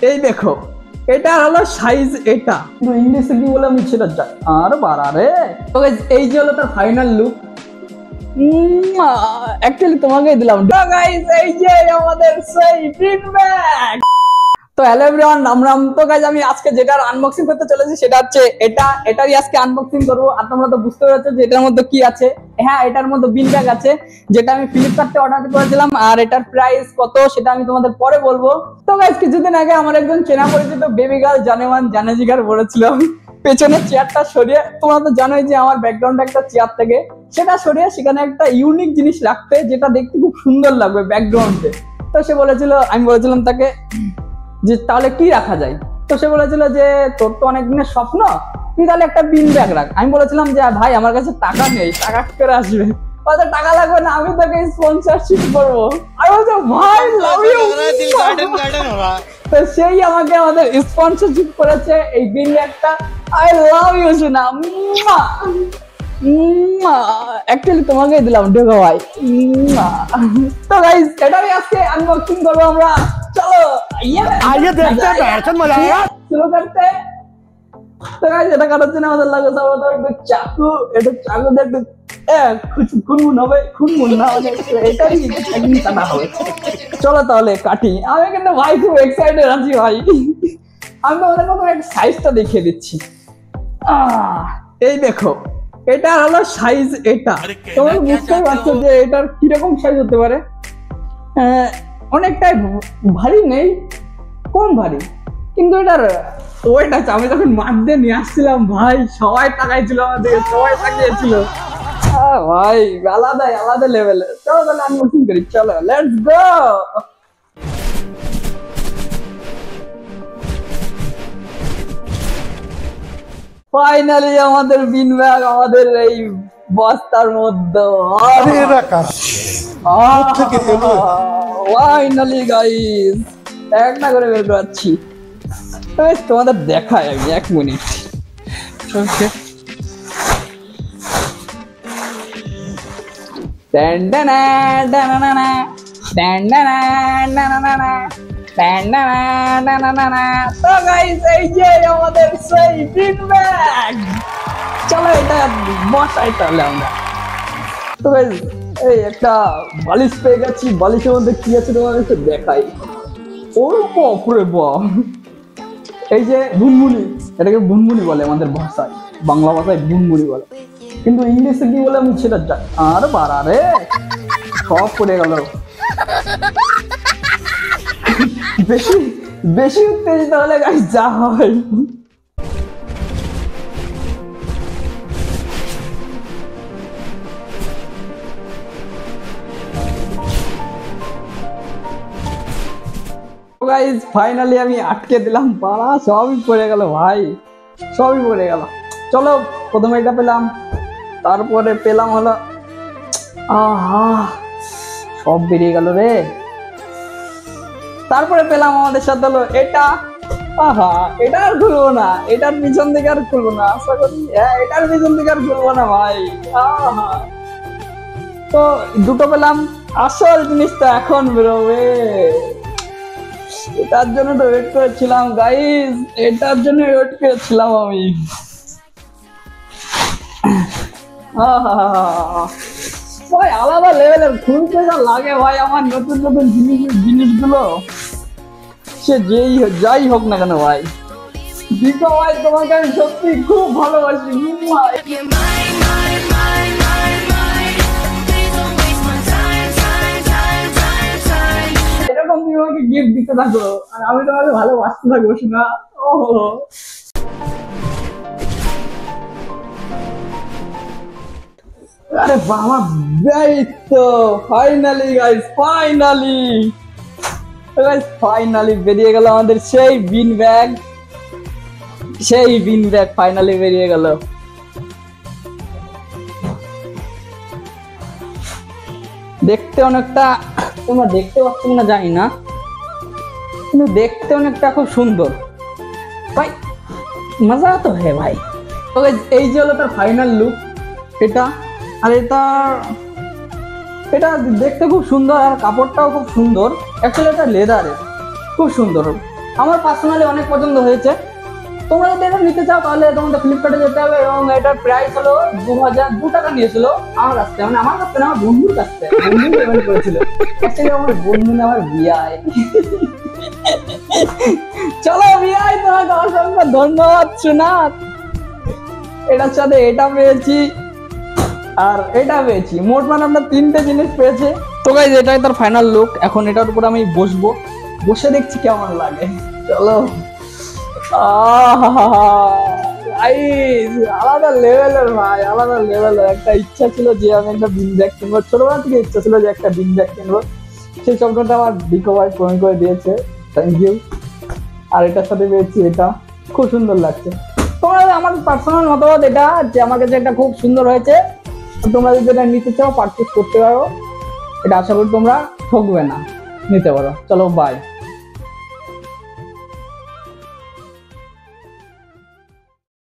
এই দেখো, এটা হলো সাইজ, এটা ইংলিশে কি বলে আমি সেটা জানি আর বাড়া রে। তো guys, এই যে হলো তার ফাইনাল লুক। অ্যাকচুয়ালি তোমাকেই দিলাম। তো গাইস, এই যে আমাদের সেই প্রিন্ট ব্যাগ। তো হ্যালো এভরিওয়ান, রাম রাম। তো গাইস, আমি আজকে যেটার আনবক্সিং করতে চলেছি সেটা হচ্ছে এটারই আজকে আনবক্সিং করব। আর তোমরা তো বুঝতে পেরেছো যে এটার মধ্যে কি আছে। হ্যাঁ, এটার মধ্যে বিন ব্যাগ আছে, যেটা আমি ফ্লিপকার্টে অর্ডার করেছিলাম। আর এটার প্রাইস কত সেটা আমি তোমাদের পরে বলবো। তো গাইস, কিছুদিন আগে আমার একজন চেনা পরিচিত বেবি গার্ল জানেমান জানেজিগার বলেছিল পেছনের চেয়ারটা সরিয়ে, তোমরা তো জানোই যে আমার ব্যাকগ্রাউন্ডে একটা চেয়ার থাকে, সেটা সরিয়ে সেখানে একটা ইউনিক জিনিস রাখতে, যেটা দেখতে খুব সুন্দর লাগবে ব্যাকগ্রাউন্ডে। তো সে বলেছিল, আমি বলেছিলাম তাকে যে তাহলে কি রাখা যায়। তো সে বলেছিল যে তোর তো অনেক দিনের স্বপ্ন, তুই তাহলে একটা বিন ব্যাগ রাখ। আমি বলেছিলাম যে ভাই আমার কাছে টাকা নেই, টাকা কি করে আসবে? বলতে টাকা লাগবে না, আমি তোকে স্পন্সরশিপ করবো। আমি বলছি ভাই লাভ ইউ। তো সেই আমাকে আমাদের স্পন্সরশিপ করেছে এই বিন ব্যাগটা। আই লাভ ইউ সোনা। অ্যাকচুয়ালি তোমাকেই দিলাম ঢোকা ভাই। তো গাইস, এটাই আজকে আনবক্সিং করবো আমরা। চলো आइए देखते हैं बैठन मजा आएगा। শুরু করতে। তো গাইস, এটা কাটার জন্য আমাদের লাগে সর্বপ্রথম একটু চাকু। এটা চাকু দিয়ে একটু খুনমুন হবে, খুনমুন না মানে এটাই একদিন কাটা হবে। চলো তাহলে কাটি। আমি কিন্তু ভাই খুব এক্সাইটেড আছি ভাই। আমি তোমাদের মতো একটা সাইজটা দেখিয়ে দিচ্ছি। এই দেখো, এটা হলো সাইজ। এটা তোমরা বুঝতেই পারছো যে এটার কিরকম সাইজ হতে পারে। অনেকটাই ভারী নেই, কম ভারী, কিন্তু এটার ওয়েট আছে। আমি যখন মাঠ দিয়ে নিয়ে আসছিলাম ভাই, সবাই তাকাইছিল আমাদের, সবাই তাকিয়েছিল ভাই, আলাদাই আলাদা লেভেলের। চলো তাহলে আনবক্সিং করি, চলো লেটস গো। ফাইনালি আমাদের বিন ব্যাগ আমাদের এই বস্তার মধ্যে। अरे रखा ফাইনালি গাইস, একটা করে বের করাচ্ছি। তোমাদের দেখাই আমি, এক মিনিট। তো গাইস, এই যে আমাদের সেই বিন ব্যাগ। চলো এটা বসাই তাহলে আমরা। তো গাইস, এই একটা বালিশ পেয়ে গেছি। বালিশের মধ্যে কি আছে তোমাদের একটু দেখাই। ওর বাপরে বাপ, এই যে বুনবুনি, এটাকে বুনবুনি বলে আমাদের ভাষায়, বাংলা ভাষায় বুনবুনি বলে, কিন্তু ইংলিশে কি বলে আমি সেটা জানি আর বাড়া রে। সব পড়ে গেল। বেশি বেশি উত্তেজিত হলে গাইস যা হয়। গাইস, ফাইনালি আমি আটকে দিলাম, পাড়া সবই পড়ে গেল ভাই, সবই পড়ে গেল। চলো, প্রথমে এটা পেলাম, তারপরে পেলাম হলো, আহা সব বেরিয়ে গেল রে। তারপরে পেলাম আমাদের সাথে হলো এটা। আহা, এটা আর খুলবো না, এটার পিছন দিকে আর খুলবো না, আশা করি। হ্যাঁ, এটার পিছন দিকে আর খুলবো না ভাই। আহা, তো দুটো পেলাম। আসল জিনিসটা এখন বেরোবে, এটার জন্য তো ওয়েট করেছিলাম গাইস, এটার জন্য ওয়েট করেছিলাম আমি। ভাই আলাদা লেভেলের, খুলতে যা লাগে ভাই আমার নতুন নতুন জিনিসগুলো, সে যাই হোক না কেন ভাই। দীপা ভাই, তোমাকে আমি সত্যি খুব ভালোবাসি। এরকম তুমি আমাকে গিফট দিতে থাকো আর আমি তোমাকে ভালোবাসতে থাকবো শোনা। আরে বাবা, তো ফাইনালি গাইস, ফাইনালি বেরিয়ে গেল আমাদের সেই বিন ব্যাগ। ফাইনালি বেরিয়ে গেল। দেখতে অনেকটা, তোমরা দেখতে পাচ্ছ না জানি না, কিন্তু দেখতে অনেকটা খুব সুন্দর ভাই, মজা তো হ্যাঁ ভাই। তো এই যে হলো তার ফাইনাল লুক এটা। আর এটা দেখতে খুব সুন্দর, আর কাপড়টাও খুব সুন্দর। অ্যাকচুয়ালি এটা লেদারের, খুব সুন্দর। আমার পার্সোনালি অনেক পছন্দ হয়েছে। তোমরা যদি এটা নিতে চাও তাহলে তোমাদের ফ্লিপকার্টে যেতে হবে, এবং এটার প্রাইস হলো 2002 টাকা নিয়েছিল আমার কাছ থেকে, মানে আমার কাছ থেকে না, আমার বন্ধুর কাছ থেকে। বন্ধু পেমেন্ট করেছিল। অ্যাকচুয়ালি আমার বন্ধু না, আমার বিয়াই। চলো বিয়াই, তোমাকে অসংখ্য ধন্যবাদ সুনাথ। এটার সাথে এটা পেয়েছি আর এটা পেয়েছি, মোট মানে আমরা 3টে জিনিস পেয়েছি। তো গাইজ এটাই তার ফাইনাল লুক। এখন এটার উপর আমি বসবো, বসে দেখছি কেমন লাগে। চলো। গাইজ আলাদা লেভেলের ভাই, আলাদা লেভেলের। একটা ইচ্ছা ছিল যে আমি একটা বিন ব্যাগ কিনবো, ছোটবেলা থেকে ইচ্ছা ছিল যে একটা বিন ব্যাগ কিনবো। সেই স্বপ্নটা আমার ডিকো ভাই পূরণ করে দিয়েছে, থ্যাংক ইউ। আর এটার সাথে পেয়েছি এটা, খুব সুন্দর লাগছে। তোমরা আমার পার্সোনাল মতামত এটা, যে আমার কাছে এটা খুব সুন্দর হয়েছে। তোমরা যদি এটা নিতে চাও পারচেজ করতে পারো, এটা আশা করি তোমরা ঠকবে না, নিতে পারো। চলো বাই।